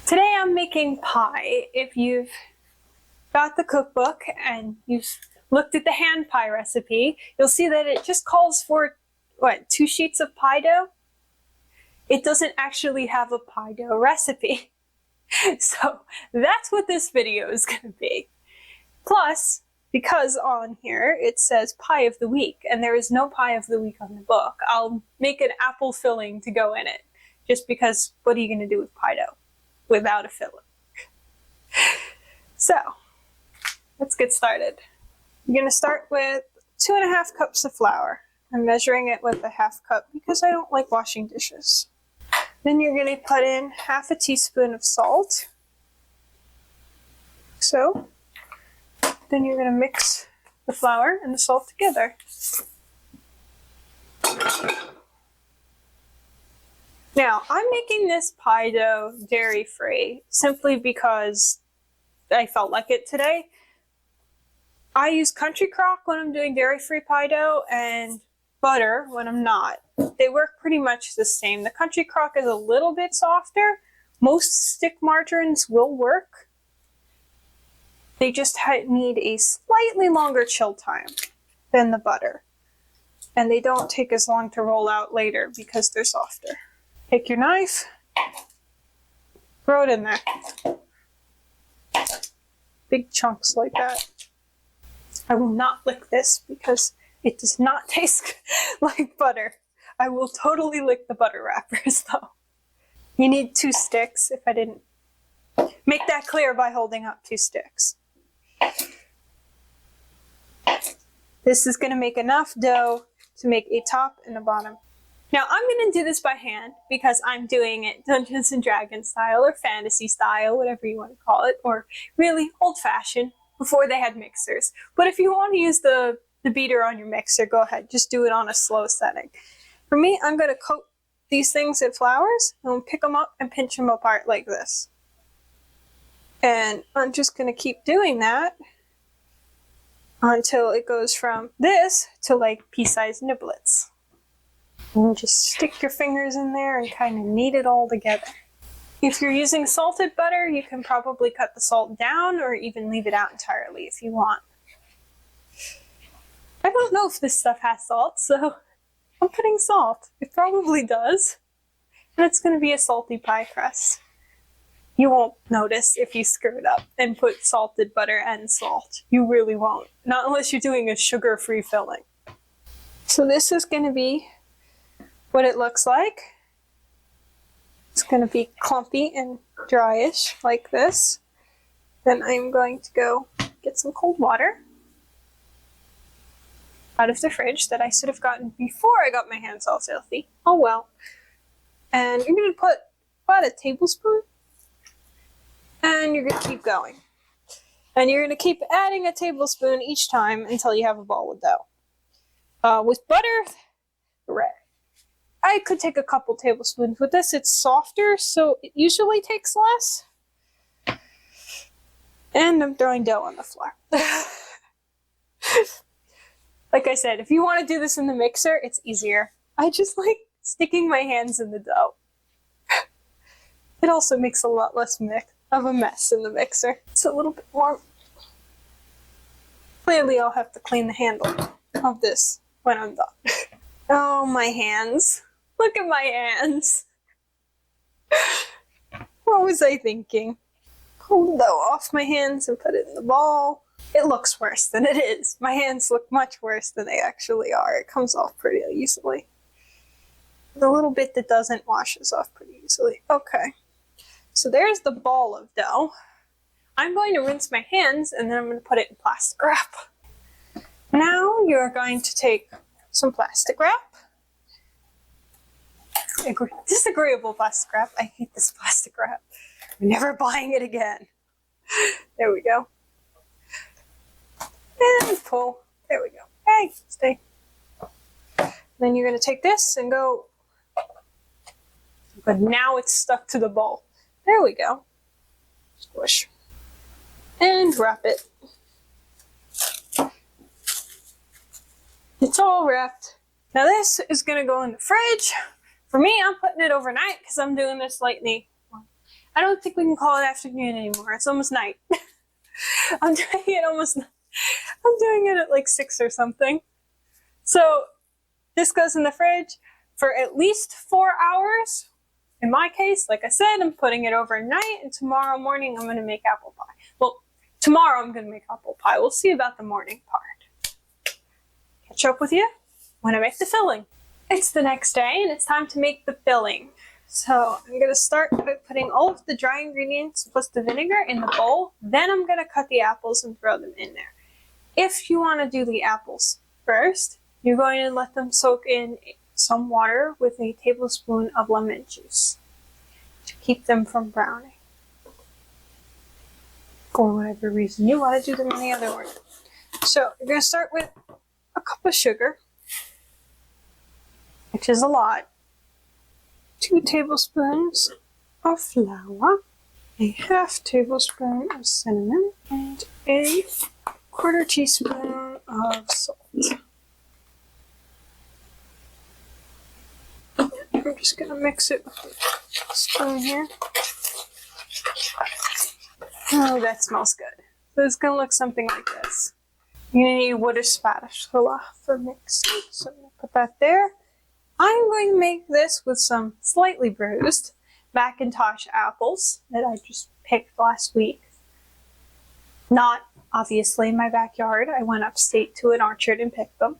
Today I'm making pie. If you've got the cookbook and you've looked at the hand pie recipe, you'll see that it just calls for, 2 sheets of pie dough? It doesn't actually have a pie dough recipe. So that's what this video is going to be. Plus, because on here it says pie of the week, and there is no pie of the week on the book, I'll make an apple filling to go in it. Just because, what are you going to do with pie dough without a filling? So, let's get started. You're going to start with 2.5 cups of flour. I'm measuring it with a 1/2 cup because I don't like washing dishes. Then you're going to put in 1/2 teaspoon of salt. So, then you're going to mix the flour and the salt together. Now, I'm making this pie dough dairy-free simply because I felt like it today. I use Country Crock when I'm doing dairy-free pie dough and butter when I'm not. They work pretty much the same. The Country Crock is a little bit softer. Most stick margarines will work. They just need a slightly longer chill time than the butter. And they don't take as long to roll out later because they're softer. Take your knife, throw it in there. Big chunks like that. I will not lick this because it does not taste like butter. I will totally lick the butter wrappers though. You need 2 sticks if I didn't make that clear by holding up 2 sticks. This is going to make enough dough to make a top and a bottom. Now I'm going to do this by hand because I'm doing it Dungeons and Dragons style or fantasy style, whatever you want to call it, or really old-fashioned before they had mixers. But if you want to use the beater on your mixer, go ahead. Just do it on a slow setting. For me, I'm going to coat these things in flours and pick them up and pinch them apart like this. And I'm just going to keep doing that until it goes from this to like pea-sized niblets. And just stick your fingers in there and kind of knead it all together. If you're using salted butter, you can probably cut the salt down or even leave it out entirely if you want. I don't know if this stuff has salt, so I'm putting salt. It probably does. And it's going to be a salty pie crust. You won't notice if you screw it up and put salted butter and salt. You really won't. Not unless you're doing a sugar-free filling. So this is going to be what it looks like. It's going to be clumpy and dryish like this. Then I'm going to go get some cold water out of the fridge that I should have gotten before I got my hands all filthy. Oh well. And you're going to put about a tablespoon. And you're going to keep going. And you're going to keep adding a tablespoon each time until you have a ball of dough. With butter, I could take a couple tablespoons. With this, it's softer, so it usually takes less. And I'm throwing dough on the floor. Like I said, if you want to do this in the mixer, it's easier. I just like sticking my hands in the dough. It also makes a lot less of a mess in the mixer. It's a little bit more. Clearly, I'll have to clean the handle of this when I'm done. Oh, my hands. Look at my hands. What was I thinking? Pull the dough off my hands and put it in the ball. It looks worse than it is. My hands look much worse than they actually are. It comes off pretty easily. The little bit that doesn't washes off pretty easily. Okay. So there's the ball of dough. I'm going to rinse my hands and then I'm going to put it in plastic wrap. Now you're going to take some plastic wrap. Disagreeable plastic wrap. I hate this plastic wrap. I'm never buying it again. There we go. And pull. There we go. Hey, stay. Then you're going to take this and go. But now it's stuck to the bowl. There we go. Squish. And wrap it. It's all wrapped. Now this is going to go in the fridge. For me, I'm putting it overnight because I'm doing this lightly. I don't think we can call it afternoon anymore. It's almost night. I'm doing it at like 6 or something. So this goes in the fridge for at least 4 hours. In my case, like I said, I'm putting it overnight, and tomorrow morning I'm going to make apple pie. Well, tomorrow I'm going to make apple pie. We'll see about the morning part. Catch up with you when I make the filling. It's the next day and it's time to make the filling. So I'm going to start by putting all of the dry ingredients plus the vinegar in the bowl. Then I'm going to cut the apples and throw them in there. If you want to do the apples first, you're going to let them soak in some water with a tablespoon of lemon juice to keep them from browning. For whatever reason you want to do them in the other order. So you're going to start with a cup of sugar, which is a lot, 2 tablespoons of flour, a half tablespoon of cinnamon, and a 1/4 teaspoon of salt. I'm just going to mix it with the spoon here. Oh, that smells good. So it's going to look something like this. You're going to need a wooden spatula for mixing. So I'm going to put that there. I'm going to make this with some slightly bruised Macintosh apples that I just picked last week. Not obviously in my backyard. I went upstate to an orchard and picked them.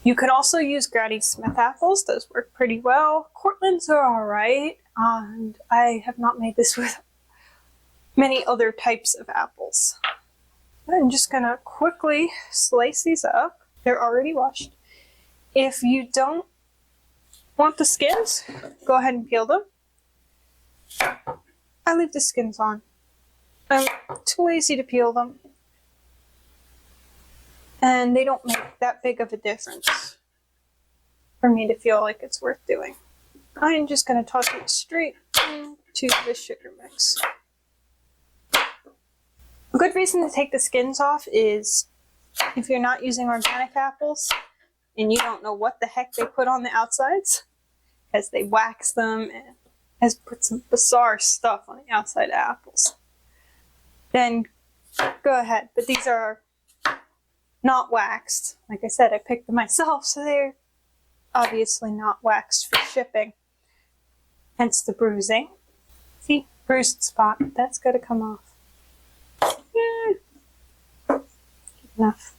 You could also use Granny Smith apples. Those work pretty well. Cortlands are alright. And I have not made this with many other types of apples. I'm just going to quickly slice these up. They're already washed. If you don't want the skins, go ahead and peel them. I leave the skins on. I'm too lazy to peel them. And they don't make that big of a difference for me to feel like it's worth doing. I'm just going to toss it straight into the sugar mix. A good reason to take the skins off is if you're not using organic apples and you don't know what the heck they put on the outsides, because they wax them and has put some bizarre stuff on the outside of apples, then go ahead. But these are not waxed. Like I said, I picked them myself, so they're obviously not waxed for shipping. Hence the bruising. See, bruised spot. That's got to come off. Enough.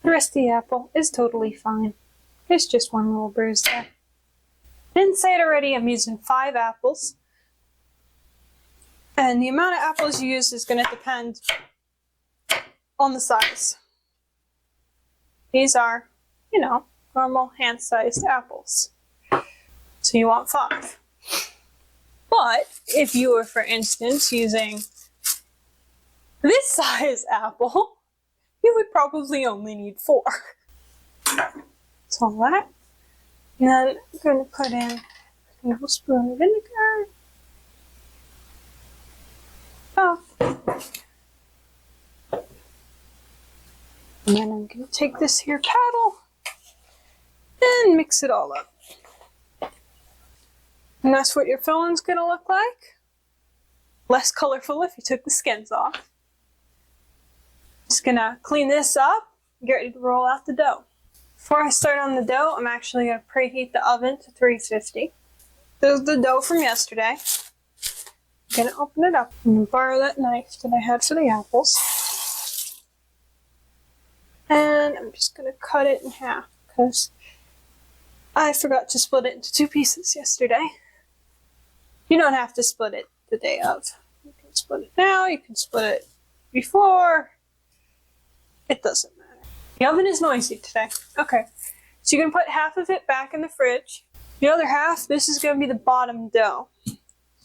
The rest of the apple is totally fine. There's just one little bruise there. Didn't say it already, I'm using 5 apples. And the amount of apples you use is going to depend on the size. These are, normal hand-sized apples. So you want 5. But if you were, for instance, using this size apple, you would probably only need 4. So that. And then I'm going to put in a tablespoon of vinegar. And then I'm going to take this here paddle and mix it all up. And that's what your filling's going to look like. Less colorful if you took the skins off. Just going to clean this up and get ready to roll out the dough. Before I start on the dough, I'm actually going to preheat the oven to 350. This is the dough from yesterday. I'm going to open it up. I'm going to borrow that knife that I had for the apples. And I'm just going to cut it in half because I forgot to split it into 2 pieces yesterday. You don't have to split it the day of. You can split it now, you can split it before. It doesn't matter. The oven is noisy today. Okay, so you're going to put half of it back in the fridge. The other half, this is going to be the bottom dough. You're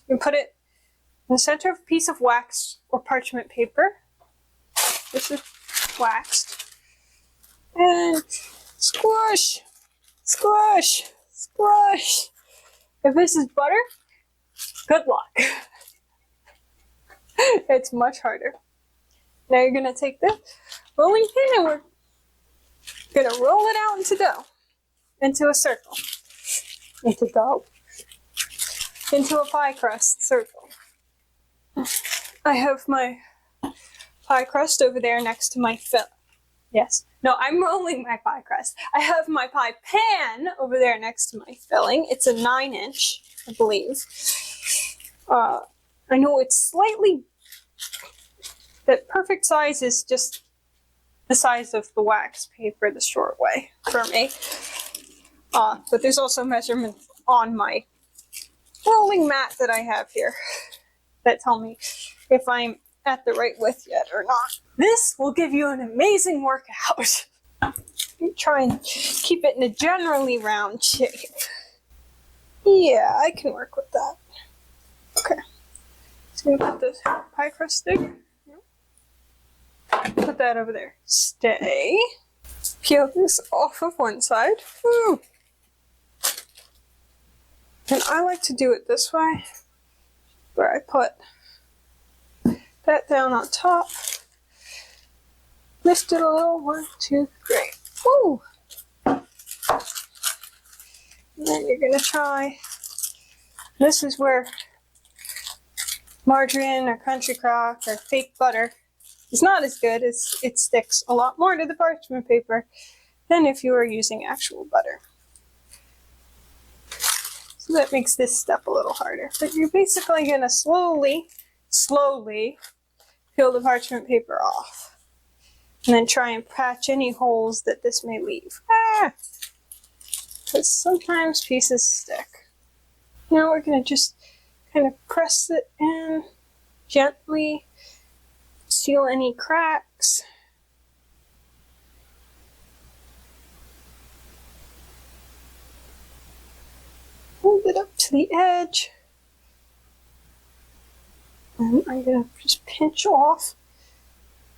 going to put it in the center of a piece of wax or parchment paper. This is waxed. And squish, squish, squish. If this is butter, good luck. It's much harder. Now you're going to take the rolling pin and we're going to roll it out into dough, into a circle, into dough. into a pie crust circle. I have my pie crust over there next to my filling. Yes. No, I'm rolling my pie crust. I have my pie pan over there next to my filling. It's a 9-inch, I believe. I know it's slightly... The perfect size is just the size of the wax paper, the short way, for me. But there's also measurements on my rolling mat that I have here that tell me if I'm at the right width yet or not. This will give you an amazing workout. Try and keep it in a generally round shape. Yeah, I can work with that. Okay. Just gonna put this pie crust stick. Put that over there. Stay. Peel this off of one side. Woo. And I like to do it this way, where I put that down on top. Lift it a little. 1, 2, 3. Woo! And then you're gonna try. This is where margarine or Country Crock or fake butter is not as good as it sticks a lot more to the parchment paper than if you were using actual butter. So that makes this step a little harder. But you're basically going to slowly peel the parchment paper off. And then try and patch any holes that this may leave. Because sometimes pieces stick. Now we're going to just kind of press it in gently. Seal any cracks. Hold it up to the edge. And I'm going to just pinch off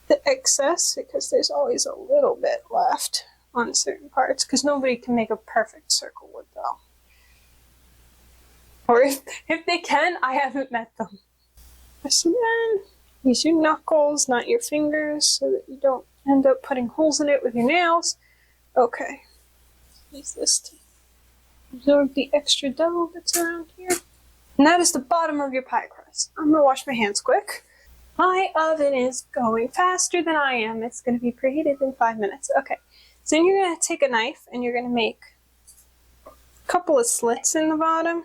the excess because there's always a little bit left on certain parts because nobody can make a perfect circle with them. Or if they can, I haven't met them. Press it in. Use your knuckles, not your fingers, so that you don't end up putting holes in it with your nails. Okay. Use this to absorb the extra dough that's around here. And that is the bottom of your pie crust. I'm going to wash my hands quick. My oven is going faster than I am. It's going to be preheated in 5 minutes. Okay. So then you're going to take a knife and you're going to make a couple of slits in the bottom.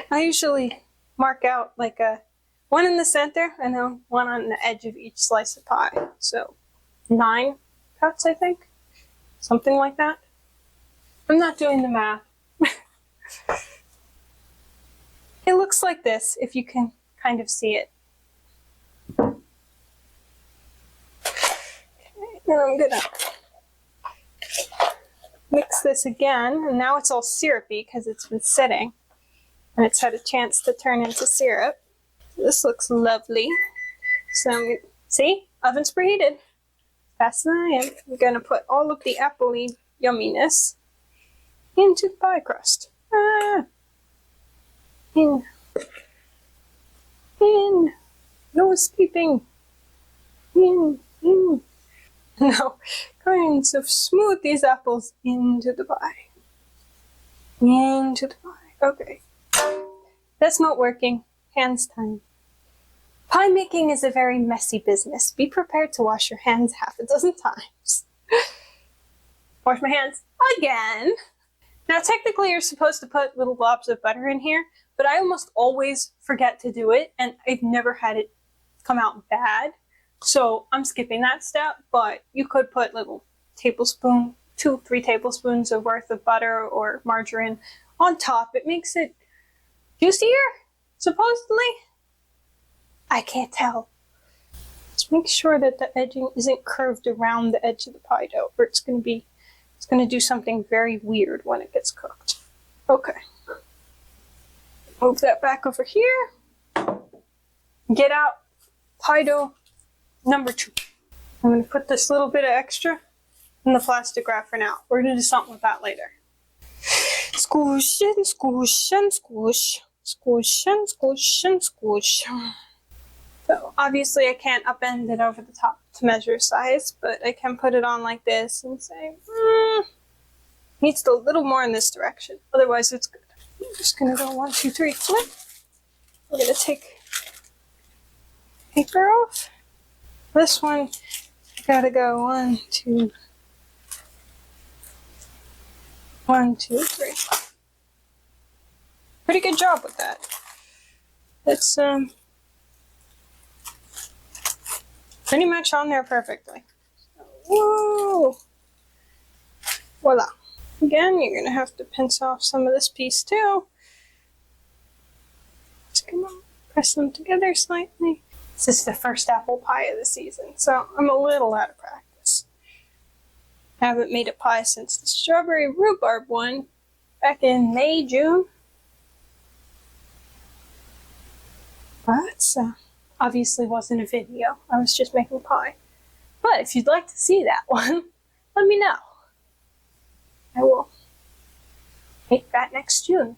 I usually mark out like one in the center and then one on the edge of each slice of pie. So 9 cuts, I think. Something like that. I'm not doing the math. It looks like this, if you can kind of see it. Okay, now I'm gonna mix this again, and now it's all syrupy because it's been sitting. And it's had a chance to turn into syrup. This looks lovely. So, see? Oven's preheated. Faster than I am. I'm going to put all of the appley yumminess into the pie crust. In. No escaping. In. Now, going to smooth these apples into the pie. Into the pie. Okay. That's not working. Hands time. Pie making is a very messy business. Be prepared to wash your hands half a dozen times. Wash my hands again. Now technically you're supposed to put little globs of butter in here, but I almost always forget to do it and I've never had it come out bad. So I'm skipping that step, but you could put little 2-3 tablespoons of worth of butter or margarine on top. It makes it juicier, supposedly. I can't tell. Just make sure that the edging isn't curved around the edge of the pie dough, or it's going to do something very weird when it gets cooked. Okay. Move that back over here. Get out pie dough number 2. I'm going to put this little bit of extra in the plastic wrap for now. We're going to do something with that later. Squish and squish and squish. Squish and squish and squish. So obviously I can't upend it over the top to measure size, but I can put it on like this and say, needs a little more in this direction. Otherwise it's good. I'm just gonna go 1, 2, 3, flip. We're gonna take paper off. This one, I gotta go 1, 2, 1, 2, 3. Pretty good job with that. It's pretty much on there perfectly. Whoa! Voila. Again, you're gonna have to pinch off some of this piece too. Just come on, press them together slightly. This is the first apple pie of the season, so I'm a little out of practice. I haven't made a pie since the strawberry rhubarb one back in May, June. But obviously wasn't a video. I was just making pie. But if you'd like to see that one, let me know. I will make that next June.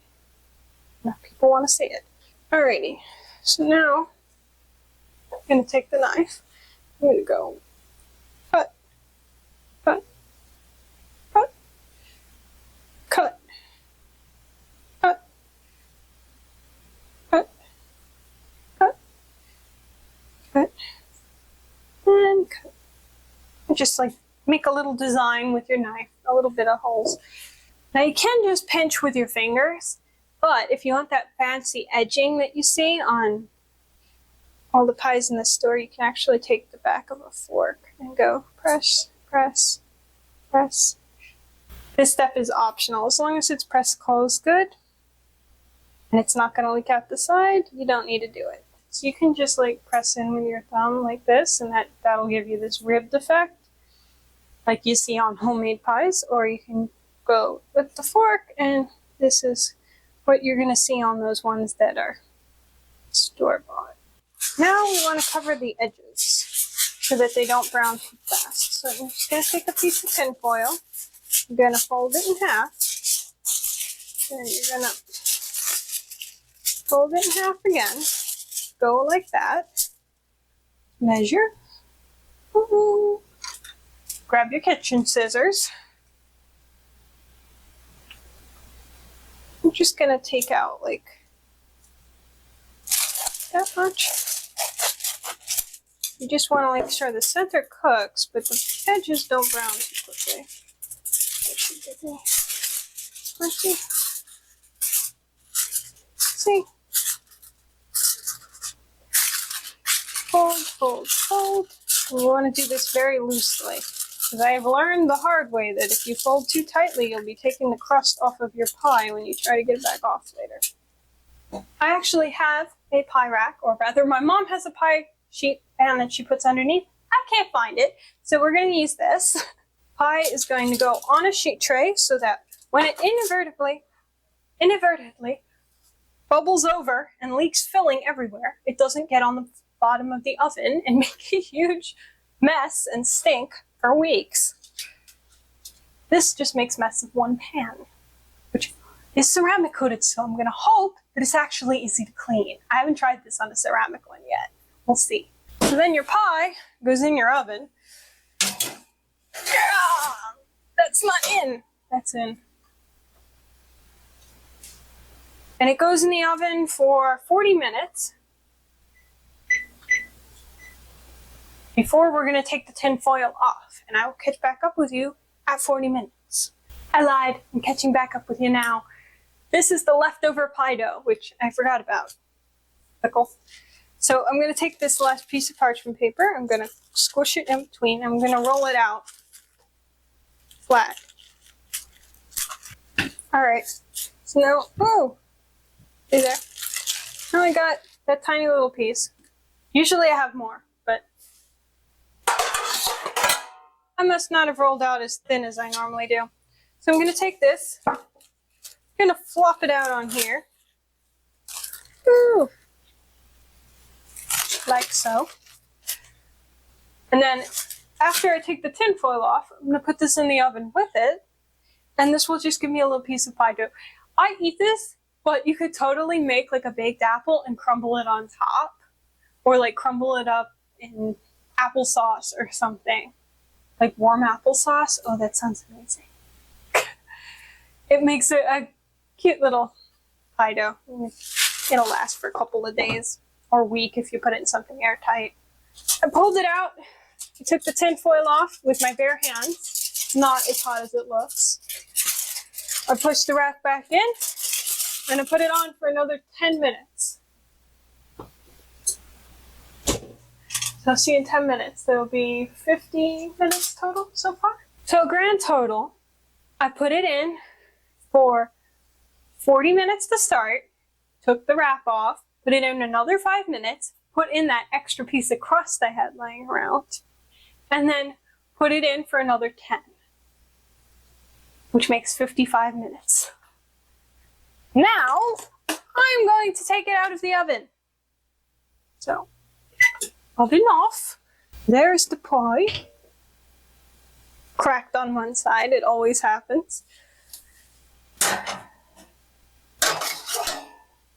If people want to see it. Alrighty, so now I'm going to take the knife. I'm going to go cut, cut, cut, cut, cut, cut, cut, cut, and cut. And just like make a little design with your knife, a little bit of holes. Now you can just pinch with your fingers, but if you want that fancy edging that you see on all the pies in the store, you can actually take the back of a fork and go press, press, press. This step is optional. As long as it's pressed closed good and it's not going to leak out the side, you don't need to do it. So you can just like press in with your thumb like this, and that'll give you this ribbed effect like you see on homemade pies, or you can go with the fork, and this is what you're going to see on those ones that are store-bought. Now we want to cover the edges so that they don't brown too fast. So I'm just going to take a piece of tin foil. I'm going to fold it in half. Then you're going to fold it in half again. Go like that. Measure. Ooh. Grab your kitchen scissors. I'm just going to take out like that much. You just want to make sure the center cooks, but the edges don't brown too quickly. That should get me squishy. See? Fold, fold, fold. And you want to do this very loosely, because I have learned the hard way that if you fold too tightly, you'll be taking the crust off of your pie when you try to get it back off later. I actually have a pie rack, or rather my mom has a pie sheet pan that she puts underneath. I can't find it, so we're going to use this. Pie is going to go on a sheet tray so that when it inadvertently bubbles over and leaks filling everywhere, it doesn't get on the bottom of the oven and make a huge mess and stink for weeks. This just makes mess of one pan, which is ceramic coated, so I'm going to hope that it's actually easy to clean. I haven't tried this on a ceramic one yet. We'll see. So then your pie goes in your oven. That's not in. That's in. And it goes in the oven for 40 minutes. Before we're going to take the tin foil off, and I will catch back up with you at 40 minutes. I lied. I'm catching back up with you now. This is the leftover pie dough, which I forgot about. Pickle. So I'm going to take this last piece of parchment paper. I'm going to squish it in between. I'm going to roll it out flat. All right. So now, oh, see there? Now I got that tiny little piece. Usually I have more, but I must not have rolled out as thin as I normally do. So I'm going to take this. I'm going to flop it out on here. Ooh. Like so. And then after I take the tin foil off, I'm going to put this in the oven with it. And this will just give me a little piece of pie dough. I eat this, but you could totally make like a baked apple and crumble it on top. Or like crumble it up in applesauce or something. Like warm applesauce. Oh, that sounds amazing. It makes it a cute little pie dough. It'll last for a couple of days or a week if you put it in something airtight. I pulled it out. I took the tin foil off with my bare hands. Not as hot as it looks. I pushed the rack back in and I put it on for another 10 minutes. So I'll see you in 10 minutes. There'll be 50 minutes total so far. So grand total, I put it in for 40 minutes to start, took the wrap off, put it in another 5 minutes, put in that extra piece of crust I had laying around, and then put it in for another 10, which makes 55 minutes. Now, I'm going to take it out of the oven. So, oven off. There's the pie. Cracked on one side, it always happens.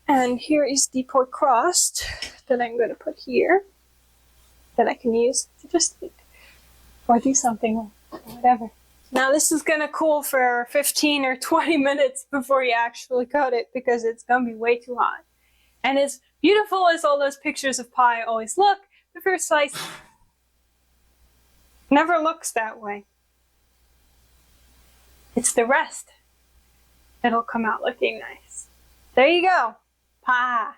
And here is the pork crust that I'm going to put here, that I can use to just eat or do something with, whatever. Now this is going to cool for 15 or 20 minutes before you actually cut it because it's going to be way too hot. And as beautiful as all those pictures of pie always look, the first slice never looks that way. It's the rest that'll come out looking nice. There you go. Pie.